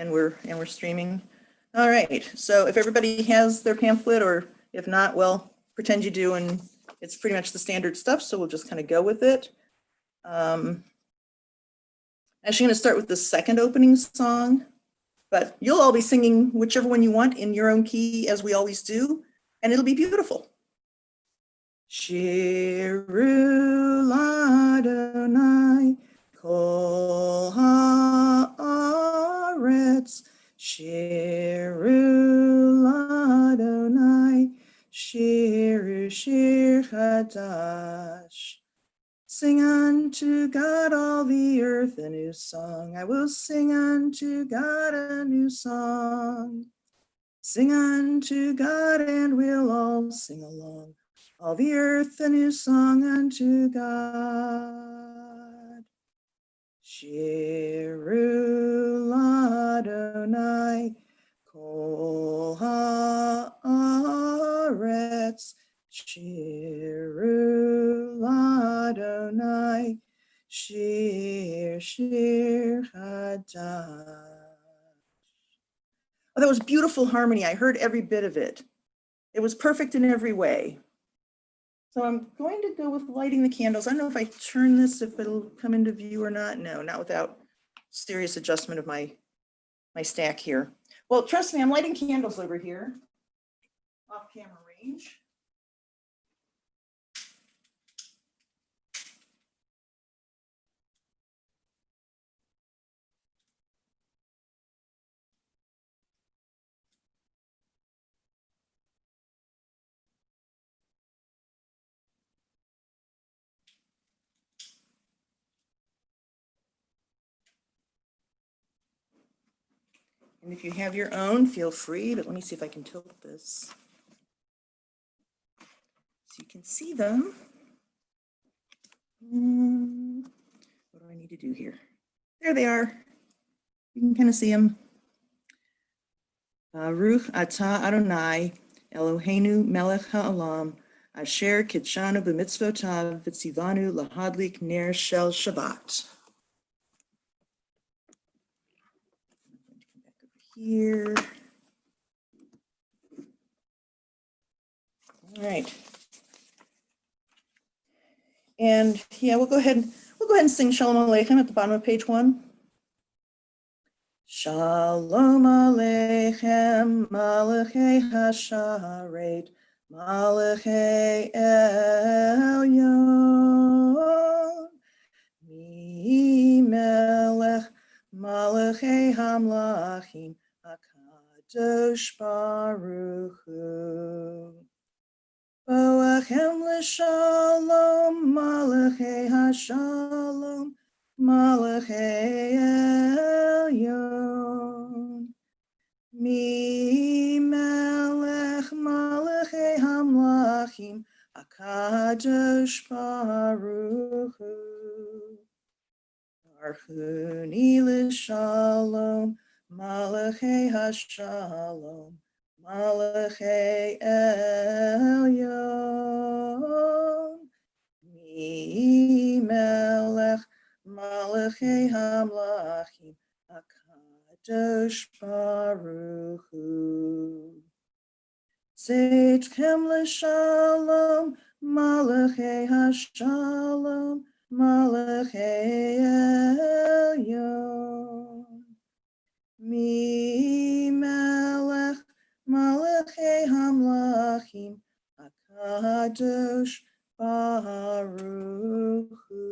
and we're streaming. All right, so if everybody has their pamphlet, or if not, well, pretend you do, and it's pretty much the standard stuff, so we'll just kind of go with it. Actually, going to start with the second opening song, but you'll all be singing whichever one you want in your own key, as we always do, and it'll be beautiful. Shiru Ladonai Kol Haaretz, Shiru Ladonai, Shiru Shir Chadash. Sing unto God all the earth a new song. I will sing unto God a new song. Sing unto God and we'll all sing along. All the earth a new song unto God. Shiru Ladonai Kol Haaretz, Shiru Ladonai, Shir Chadash. Oh, that was beautiful harmony. I heard every bit of it. It was perfect in every way. So I'm going to go with lighting the candles. I don't know if I turn this, if it'll come into view or not. No, not without serious adjustment of my stack here. Well, trust me, I'm lighting candles over here, off camera range. And if you have your own, feel free, but let me see if I can tilt this so you can see them. What do I need to do here? There they are. You can kind of see them. Baruch atah Adonai, Eloheinu melech ha'olam, asher kitshanu b'mitzvotav v'tzivanu lahadlik ner shel Shabbat. Here. All right. And yeah, we'll go ahead and sing Shalom Aleichem at the bottom of page 1. Shalom Aleichem, Malachei Hasharet, Malachei Elyon, Mi Melech, Malachei Hamlachim, HaKadosh Baruch Hu. Boachem l'shalom, Malachei Hashalom, Malachei Elyon. Mi Melech, Malachei Hamlachim, HaKadosh Baruch Hu. Archuni l'shalom, Malachei Hashalom, Malachei Elyon. Mi Melech, Malachei Hamlachim, HaKadosh Baruch Hu. Tzedkem l'shalom, Malachei Hashalom, Malachei Elyon. Mi Melech, Malachei Hamlachim, HaKadosh Baruch Hu.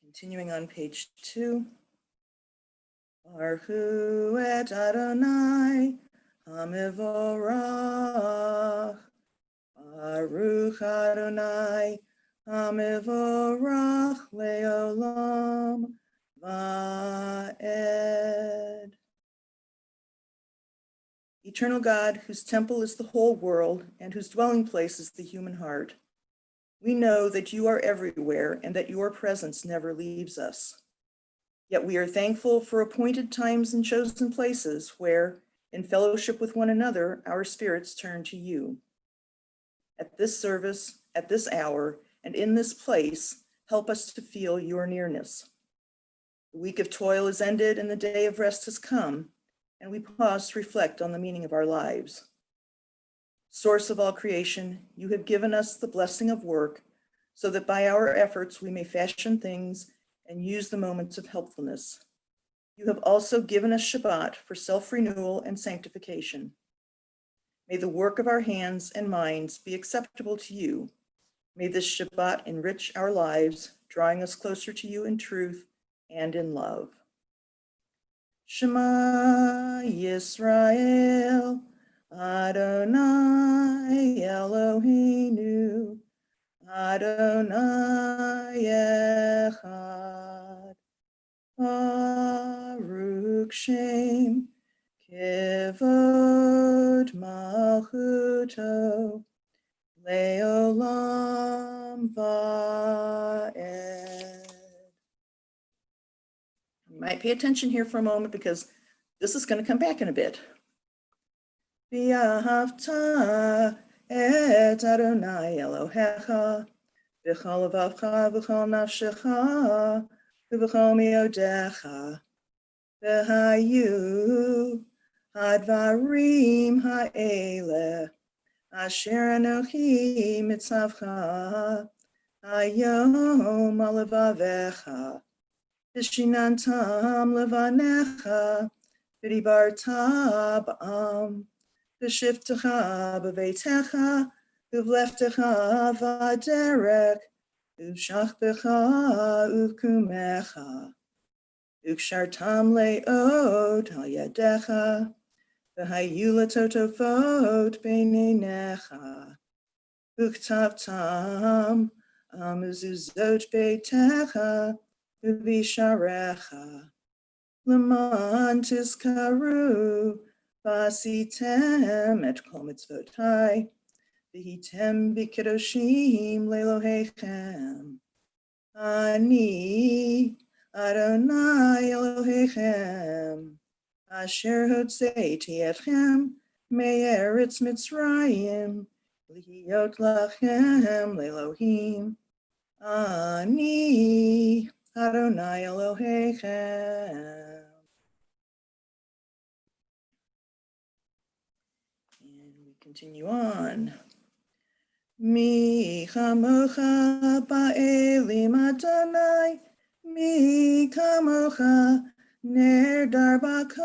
Continuing on page 2. Baruch Hu et Adonai HaMevorach. Baruch Adonai HaMevorach leolam va'ed. Eternal God, whose temple is the whole world and whose dwelling place is the human heart, we know that you are everywhere and that your presence never leaves us. Yet we are thankful for appointed times and chosen places where, in fellowship with one another, our spirits turn to you. At this service, at this hour, and in this place, help us to feel your nearness. The week of toil is ended and the day of rest has come, and we pause to reflect on the meaning of our lives. Source of all creation, you have given us the blessing of work so that by our efforts we may fashion things and use the moments of helpfulness. You have also given us Shabbat for self-renewal and sanctification. May the work of our hands and minds be acceptable to you. May this Shabbat enrich our lives, drawing us closer to you in truth and in love. Shema Yisrael, Adonai Eloheinu, Adonai Echad, Baruch Shem, Kivod Malchuto, Leolam Va'ed. You might pay attention here for a moment because this is going to come back in a bit. V'ahavta et Adonai Elohecha v'chol levavcha v'chol nafshecha v'chol miodecha v'hayu hadvarim ha'eleh asher anochi mitzavcha hayom alevavecha v'shinantam levanecha v'dibarta ba'am v'shivtecha b'veitecha v'vleftecha v'aderek v'shachbecha v'kumecha v'kshartam le'ot al yadecha v'hayu l'totofot b'neinecha v'ktavtam amezuzot beitecha v'visharecha l'man tizkaru v'asitem et kol mitzvotai v'hitem b'kedoshim le'elohechem ani Adonai Elohechem asher hotzeiti etchem me'eretz Mitzrayim lihiyot lachem le'elohim ani Adonai Elohechem. And we continue on. Mi chamocha ba'elim Adonai, mi kamocha ner dar b'kodesh.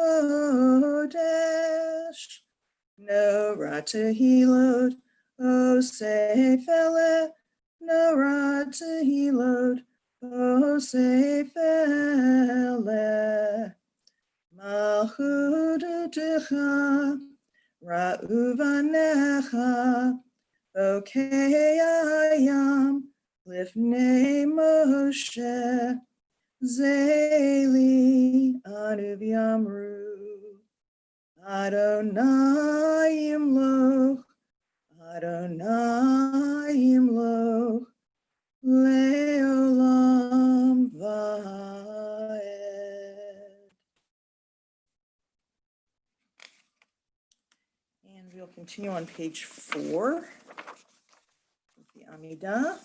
No ratahilot o sefele, no ratahilot o sefele. Malchutecha ra'uvanecha okay ayam lifnei Moshe zeli anuv yamru Adonai yimloch Adonai yimloch leolam va'ed. And we'll continue on page 4. The Amidah.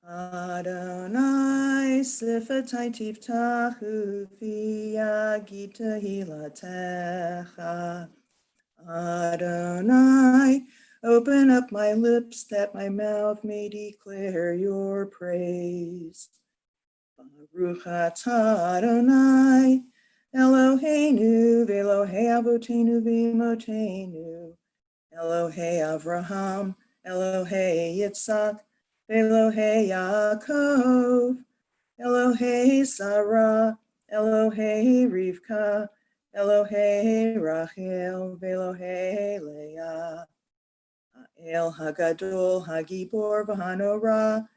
Adonai sifatai tiftachu v'yagita hilatecha. Adonai, open up my lips that my mouth may declare your praise. Baruch atah Adonai, Eloheinu v'Elohei avotenu v'imotenu. Elohei Avraham, Elohei Yitzhak, Elohei Yaakov, Elohei Sarah, Elohei Rivka, Elohei Rachel, Elohei Leah. El Hagadol, Hagibor, V'Hanora,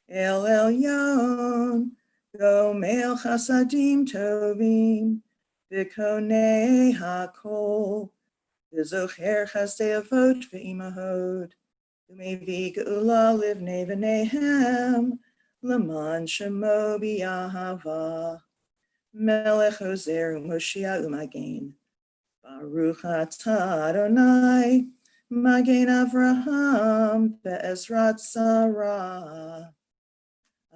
El Elyon, Gomel Chasadim Tovim, V'Konei HaKol, V'zocher chasdei avot v'imahot, v'mevi geula livnei v'neihem, l'man shemo b'yahava, melech ozer u'moshia u'magen, Baruch atah Adonai, magen Avraham ve'ezrat Sarah.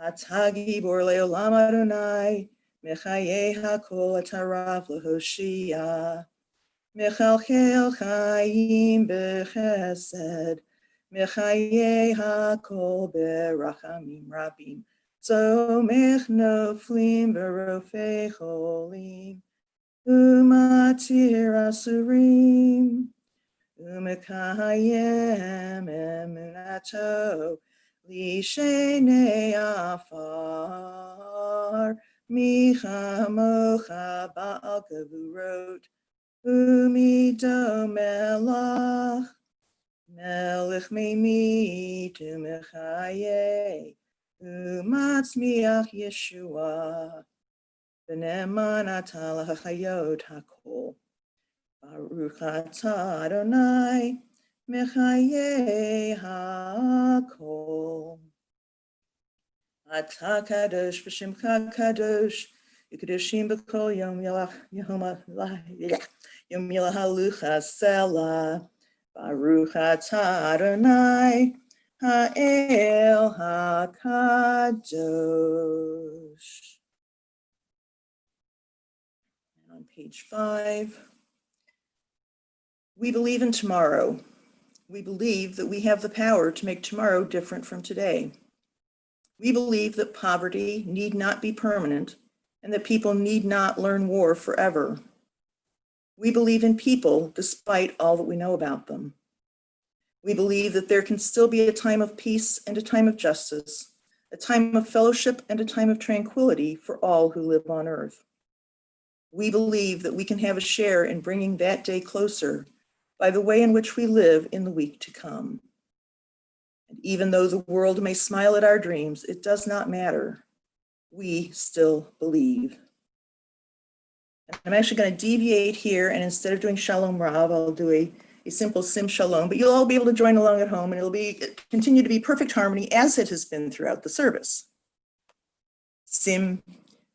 Atagi bor leolam Adonai, Mechaye hakol atarav lehoshia. Mechalchel chayim bechesed, Mechaye hakol berachamim rabim. Tzomech noflim verofei cholim, Umatir asurim, Umekayem emunato, Lishenei afar, Micha mocha ba'al gevurot, Umido melach, Melech meimit umechaye, Umatzmiach Yeshua, V'ne'eman ata l'hachayot hakol. Baruch atah Adonai, mechaye hakol. Atah kadosh v'shimcha kadosh, Yikadoshim b'kol yom yom yelahalucha selah. Baruch atah Adonai, ha'el hakadosh. And on page 5, we believe in tomorrow. We believe that we have the power to make tomorrow different from today. We believe that poverty need not be permanent and that people need not learn war forever. We believe in people despite all that we know about them. We believe that there can still be a time of peace and a time of justice, a time of fellowship and a time of tranquility for all who live on earth. We believe that we can have a share in bringing that day closer by the way in which we live in the week to come. And even though the world may smile at our dreams, it does not matter. We still believe. And I'm actually going to deviate here, and instead of doing Shalom Rav, I'll do a simple Sim Shalom, but you'll all be able to join along at home, and it'll continue to be perfect harmony as it has been throughout the service. Sim,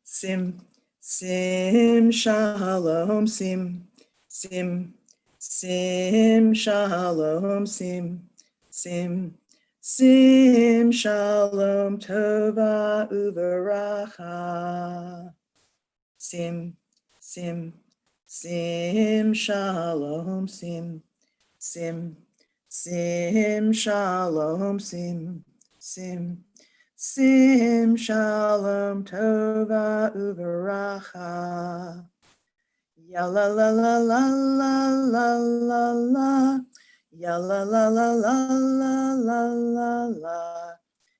Sim, Sim Shalom, Sim, Sim, Sim Shalom, Sim, Sim, Sim Shalom Tova Uveracha. Sim, Sim, Sim Shalom, Sim, Sim, Sim Shalom, Sim, Sim, Sim Shalom Tova Uveracha. Ya la la la la la la la la. Ya la la la la la la la la.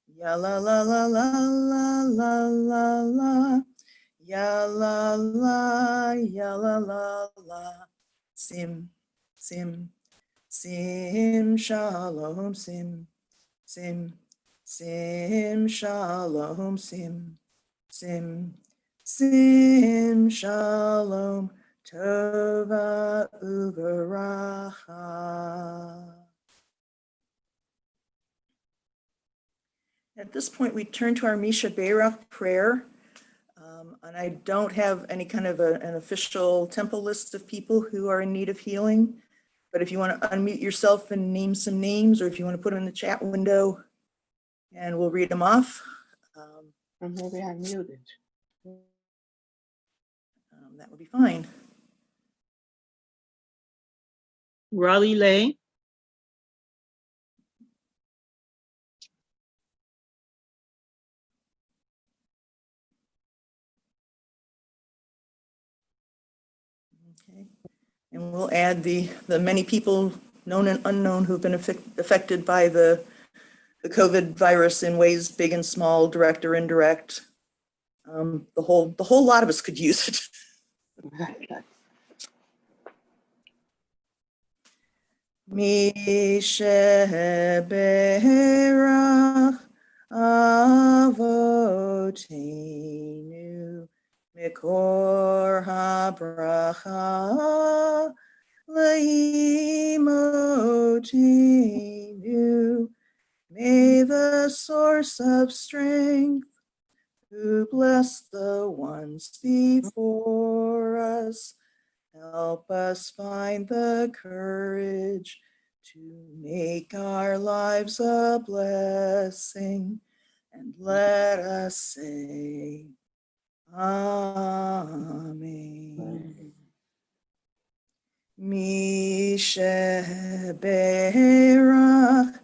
Ya la la la la la la la la. Ya la la la. Sim, Sim, Sim Shalom, Sim, Sim, Sim Shalom, Sim, Sim, Sim Shalom Tova Uveracha. At this point, we turn to our Misha Beirach prayer. And I don't have any kind of an official temple list of people who are in need of healing. But if you want to unmute yourself and name some names, or if you want to put them in the chat window, and we'll read them off. Maybe I'm muted. That would be fine. Raleigh Lay. Okay. And we'll add the many people, known and unknown, who've been affected by the COVID virus in ways big and small, direct or indirect. The whole lot of us could use it. Misha Beirach Avotenu Mikor HaBracha Leimotenu. May the source of strength, who bless the ones before us, help us find the courage to make our lives a blessing and let us say, Amen. Misheberach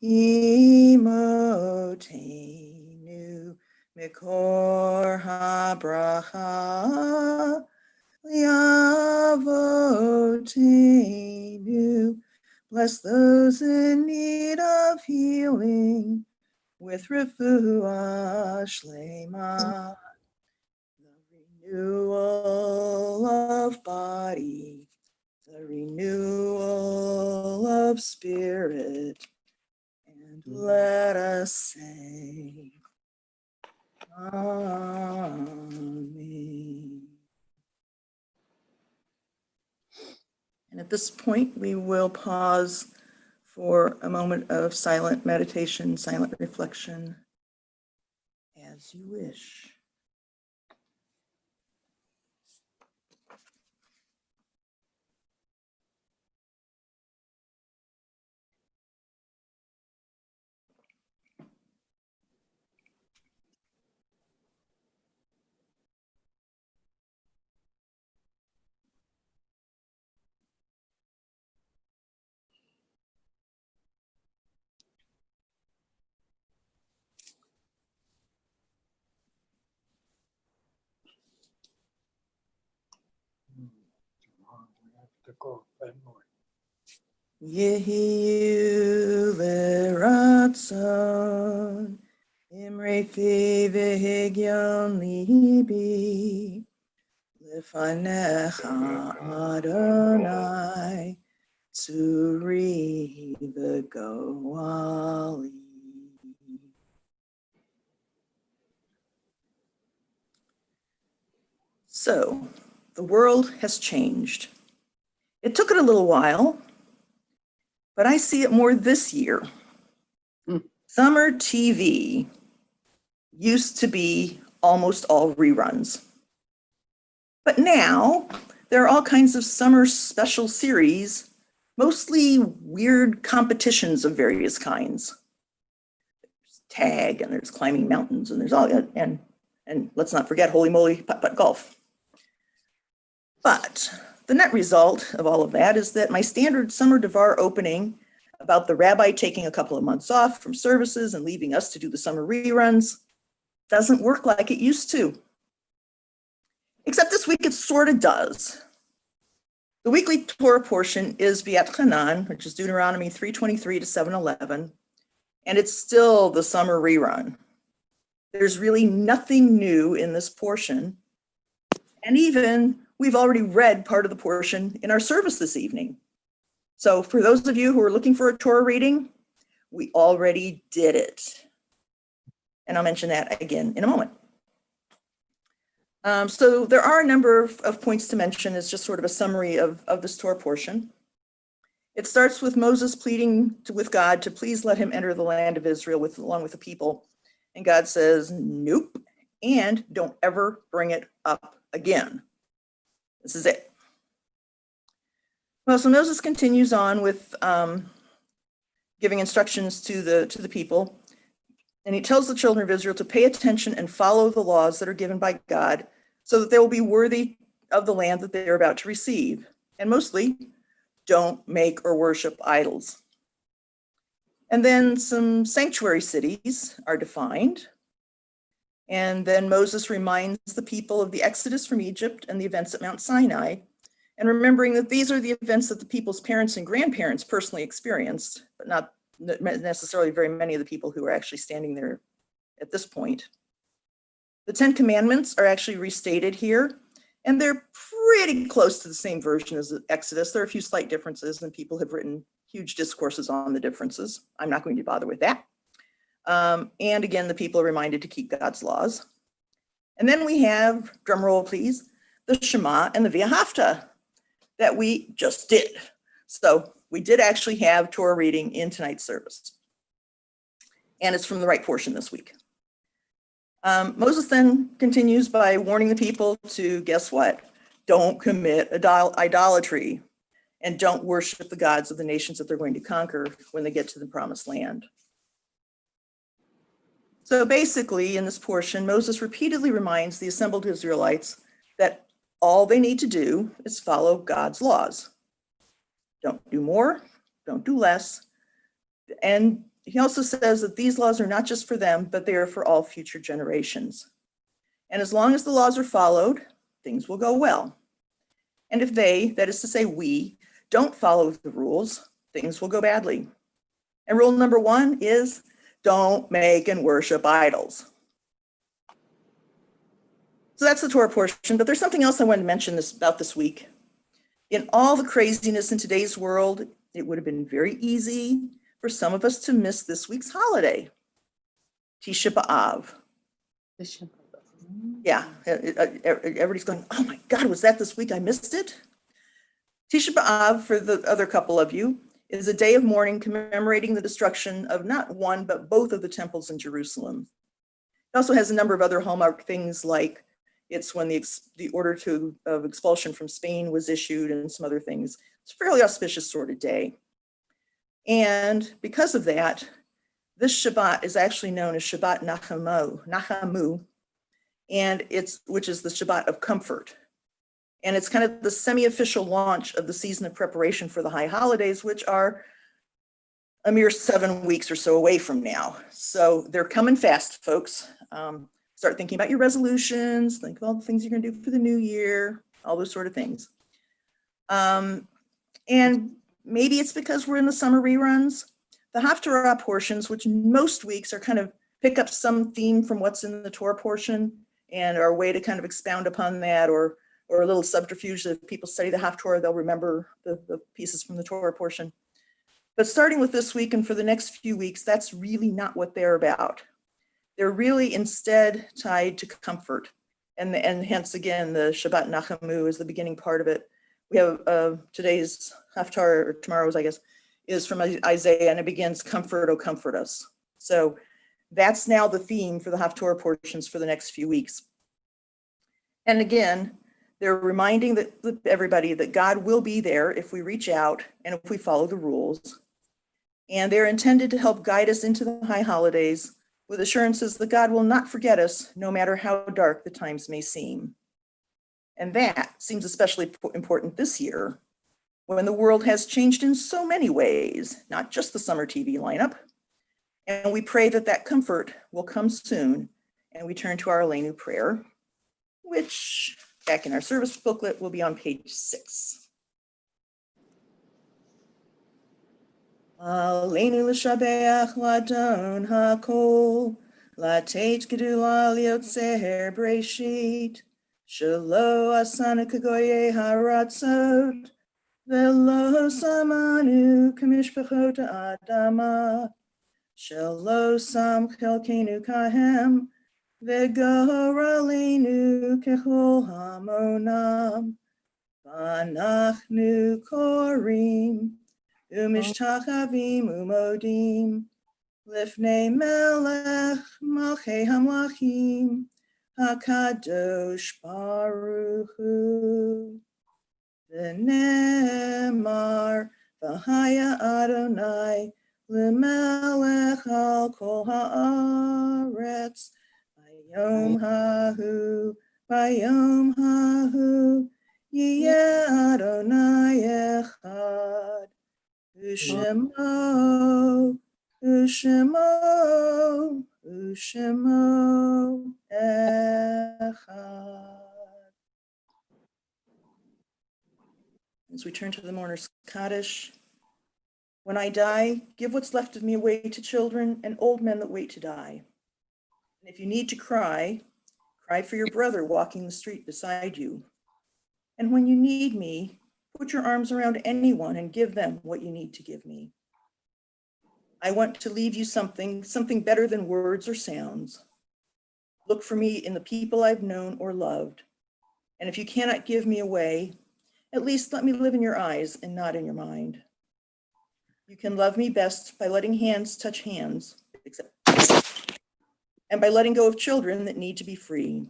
imotenu mikor habracha liavotenu. Bless those in need of healing with refuah shlema, the renewal of body, the renewal of spirit, and let us say, Amen. And at this point, we will pause for a moment of silent meditation, silent reflection, as you wish. Yehiyu leratzon, imrefi v'higyon libi, lefanecha Adonai, tzuri v'goali. So, the world has changed. It took it a little while, but I see it more this year. Summer TV used to be almost all reruns. But now there are all kinds of summer special series, mostly weird competitions of various kinds. There's tag, and there's climbing mountains, and there's all, and let's not forget holy moly putt-putt golf. But the net result of all of that is that my standard summer Devar opening about the rabbi taking a couple of months off from services and leaving us to do the summer reruns doesn't work like it used to. Except this week it sort of does. The weekly Torah portion is V'at Hanan, which is Deuteronomy 3:23 to 7:11, and it's still the summer rerun. There's really nothing new in this portion, and even we've already read part of the portion in our service this evening. So for those of you who are looking for a Torah reading, we already did it. And I'll mention that again in a moment. So there are a number of points to mention as just sort of a summary of this Torah portion. It starts with Moses pleading with God to please let him enter the land of Israel along with the people. And God says, nope, and don't ever bring it up again. This is it. Well, so Moses continues on with giving instructions to the people. And he tells the children of Israel to pay attention and follow the laws that are given by God so that they will be worthy of the land that they are about to receive. And mostly, don't make or worship idols. And then some sanctuary cities are defined. And then Moses reminds the people of the Exodus from Egypt and the events at Mount Sinai, and remembering that these are the events that the people's parents and grandparents personally experienced, but not necessarily very many of the people who are actually standing there at this point. The 10 Commandments are actually restated here, and they're pretty close to the same version as the Exodus. There are a few slight differences, and people have written huge discourses on the differences. I'm not going to bother with that. And again, the people are reminded to keep God's laws. And then we have, drum roll please, the Shema and the V'ahavta that we just did. So we did actually have Torah reading in tonight's service. And it's from the right portion this week. Moses then continues by warning the people to, guess what? Don't commit idolatry and don't worship the gods of the nations that they're going to conquer when they get to the promised land. So basically, in this portion, Moses repeatedly reminds the assembled Israelites that all they need to do is follow God's laws. Don't do more, don't do less. And he also says that these laws are not just for them, but they are for all future generations. And as long as the laws are followed, things will go well. And if they, that is to say we, don't follow the rules, things will go badly. And rule number 1 is don't make and worship idols. So that's the Torah portion, but there's something else I wanted to mention about this week. In all the craziness in today's world, it would have been very easy for some of us to miss this week's holiday, Tisha B'Av. Yeah, everybody's going, oh my God, was that this week? I missed it. Tisha B'Av, for the other couple of you, is a day of mourning commemorating the destruction of not one, but both of the temples in Jerusalem. It also has a number of other hallmark things, like it's when the order of expulsion from Spain was issued and some other things. It's a fairly auspicious sort of day. And because of that, this Shabbat is actually known as Shabbat Nachamu, and which is the Shabbat of comfort. And it's kind of the semi-official launch of the season of preparation for the high holidays, which are a mere 7 weeks or so away from now. So they're coming fast, folks. Start thinking about your resolutions, think of all the things you're gonna do for the new year, all those sort of things. And maybe it's because we're in the summer reruns. The Haftarah portions, which most weeks are kind of pick up some theme from what's in the Torah portion and are a way to kind of expound upon that, or a little subterfuge that if people study the Haftarah, they'll remember the pieces from the Torah portion. But starting with this week and for the next few weeks, that's really not what they're about. They're really instead tied to comfort. And hence, again, the Shabbat Nachamu is the beginning part of it. We have today's Haftarah, or tomorrow's, I guess, is from Isaiah, and it begins, comfort, oh, comfort us. So that's now the theme for the Haftarah portions for the next few weeks. And again, they're reminding everybody that God will be there if we reach out and if we follow the rules. And they're intended to help guide us into the high holidays with assurances that God will not forget us, no matter how dark the times may seem. And that seems especially important this year, when the world has changed in so many ways, not just the summer TV lineup. And we pray that that comfort will come soon, and we turn to our Aleinu prayer, which back in our service booklet will be on page 6. Aleinu l'shabeach l'adon hakol, l'teit gedula liotzer breshit, shelo asanu kagoye haratzot, velo samanu kamishpachot adama, shelo sam chelkenu kahem, V'goralenu kechol hamonam, v'anachnu korim, u'mishtachavim u'modim, lifnei melech malchei hamlachim, hakadosh baruch hu. V'nemar v'haya Adonai l'melech al kol haaretz, Bayom hahu, yiyeh Adonai echad, u'shemo echad. As we turn to the mourner's Kaddish, when I die, give what's left of me away to children and old men that wait to die. And if you need to cry, cry for your brother walking the street beside you. And when you need me, put your arms around anyone and give them what you need to give me. I want to leave you something better than words or sounds. Look for me in the people I've known or loved. And if you cannot give me away, at least let me live in your eyes and not in your mind. You can love me best by letting hands touch hands, and by letting go of children that need to be free.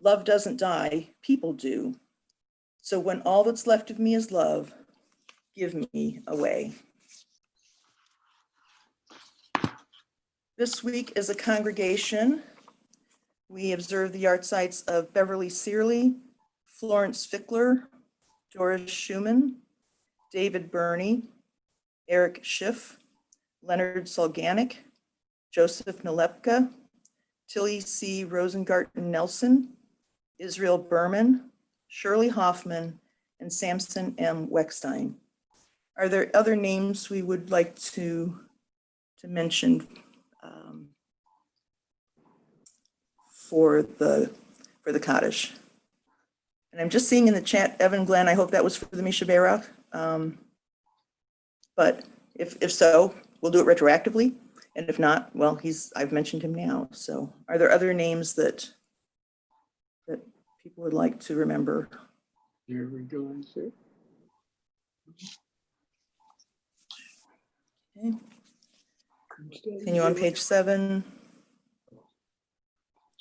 Love doesn't die, people do. So when all that's left of me is love, give me away. This week as a congregation, we observe the yard sites of Beverly Searly, Florence Fickler, Doris Schumann, David Burney, Eric Schiff, Leonard Solganic, Joseph Nalepka, Tilly C. Rosengarten Nelson, Israel Berman, Shirley Hoffman, and Samson M. Weckstein. Are there other names we would like to mention for the Kaddish? And I'm just seeing in the chat, Evan Glenn, I hope that was for the Misha Berach. But if so, we'll do it retroactively. And if not, well, I've mentioned him now. So are there other names that people would like to remember? Here we go, sir. Okay. Continue on page 7.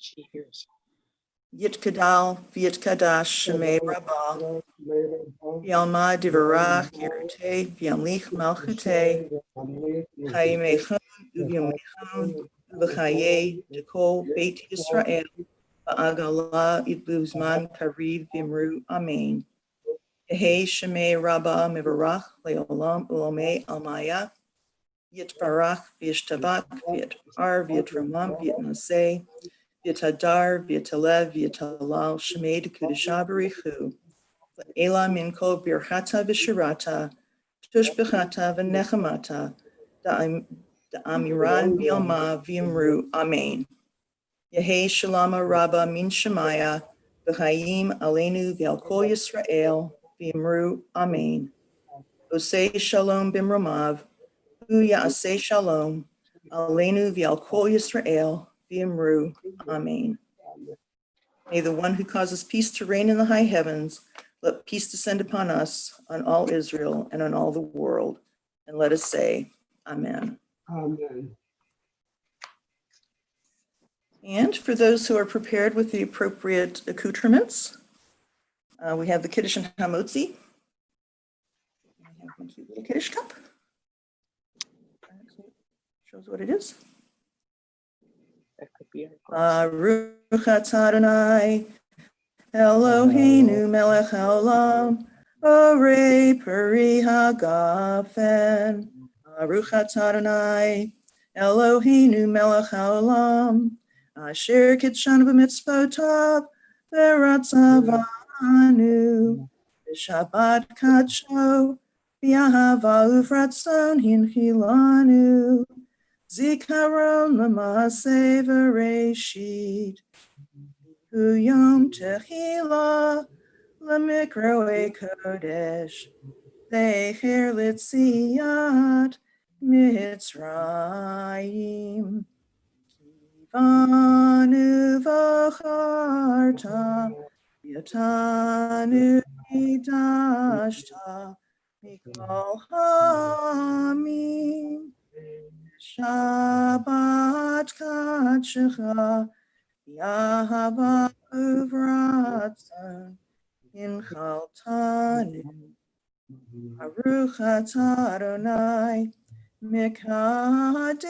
She hears. Yit Kadal, Viet Kadash, Shemei Rabbah, Yalma Divarach, Yerute, Yamlich Malchute, Chayimechon, Uvyamechon, Uvachaye, Dekol, Beit Yisrael, Ba'agala, Idbuzman, Kariv, Vimru, Amen. Yehei Shemei Rabbah, Mivarach, Leolam, Ulome, Almaya, Yit Barach, Vishtabak, Viet Ar, Viet Ramam, Viet Naseh, Vietadar, Vietalev, Vietalal, Shemed, Kudishabarichu, Ela Minko, Birchata, Vishirata, Tushbechata, Venechamata, Da'amiran, Bialma, Vimru, Amen. Yehei Shalama Rabba Min Shemaya, V'chayim Aleinu V'alkol Yisrael, Vimru, Amen. Osei Shalom Bimromav, Hu Ya'aseh Shalom, Aleinu V'alkol Yisrael, V'imru, Amen. May the one who causes peace to reign in the high heavens, let peace descend upon us, on all Israel, and on all the world. And let us say, Amen. Amen. And for those who are prepared with the appropriate accoutrements, we have the Kiddush and Hamotzi. I have my cute little Kiddush cup. Shows what it is. That could be our Baruch atah Adonai, Eloheinu melech haolam, Borei peri hagafen. Baruch atah Adonai, Eloheinu melech haolam, Asher kitshanu b'mitzvotav, v'ratzavanu, v'shabbat kadsho, v'yahava uvratzon hinchilanu, zikaron l'maaseh v'reishit, Yom Tehillah, Lemikroe Kodesh, Zecher Litziat, Mitzrayim, Kivanu V'charta, Yatanu Idashta, Mikol Hamim, Shabbat Kadshecha, Yahava uvratzon inchaltanu, Baruch atah Adonai, Mekadesh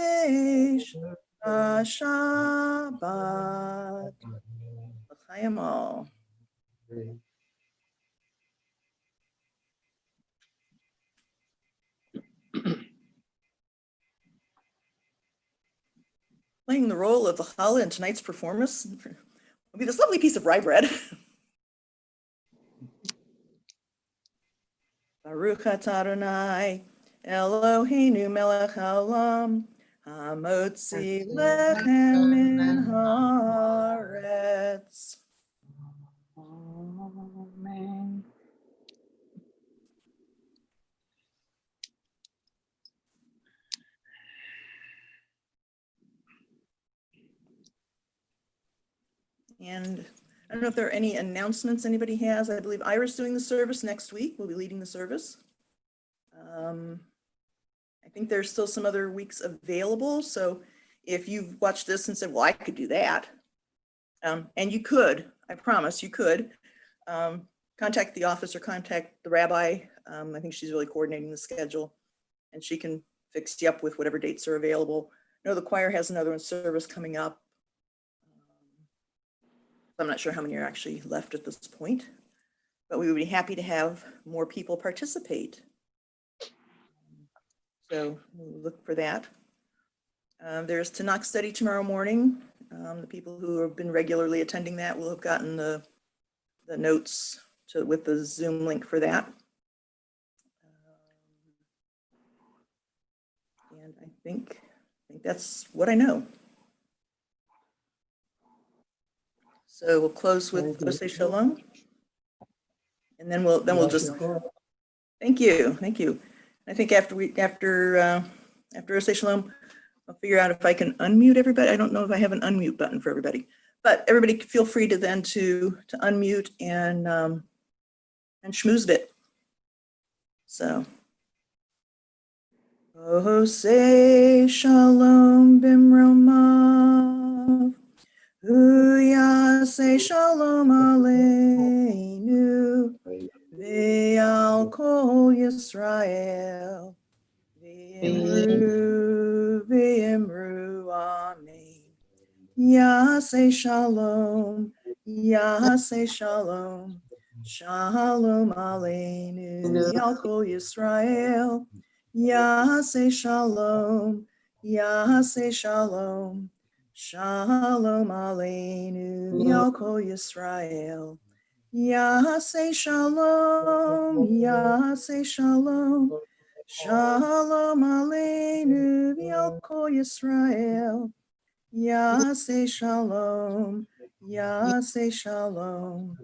Shabbat. L'chaim all. Playing the role of the challah in tonight's performance will be this lovely piece of rye bread. Baruch atah Adonai, Eloheinu melech haolam, hamotzi lechem min haaretz. Amen. And I don't know if there are any announcements anybody has. I believe Ira's doing the service next week. We'll be leading the service. I think there's still some other weeks available. So if you've watched this and said, well, I could do that. And you could, I promise you could, contact the office or contact the rabbi. I think she's really coordinating the schedule and she can fix you up with whatever dates are available. know the choir has another service coming up. I'm not sure how many are actually left at this point, but we would be happy to have more people participate. So we'll look for that. There's Tanakh study tomorrow morning. The people who have been regularly attending that will have gotten the notes with the Zoom link for that. And I think that's what I know. So we'll close with Oseh Shalom. And then we'll just, thank you. I think after Oseh Shalom, I'll figure out if I can unmute everybody. I don't know if I have an unmute button for everybody, but everybody feel free to then to unmute and schmooze it. So, Oseh Shalom Bimromav, Uyaseh Shalom Aleinu, Ve'al Kol Yisrael, V'imru Amen. Yaseh Shalom, Yaseh Shalom, Shalom Aleinu, Ve'al Kol Yisrael, Yaseh Shalom, Yaseh Shalom, Shalom Aleinu, Ve'al Kol Yisrael. Yaseh Shalom, Yaseh Shalom, Shalom Aleinu, Ve'al Kol Yisrael. Yaseh Shalom, Yaseh Shalom,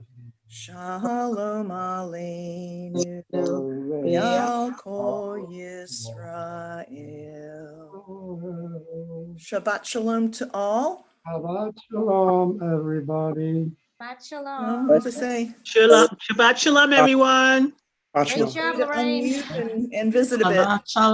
Shalom Aleinu, Ve'al Kol Yisrael. Shabbat Shalom to all. Shabbat Shalom, everybody. Shabbat shalom. As I say, Shabbat shalom, everyone. Shabbat Great shalom. job, free to Lorraine. unmute and visit a bit. Shabbat shalom.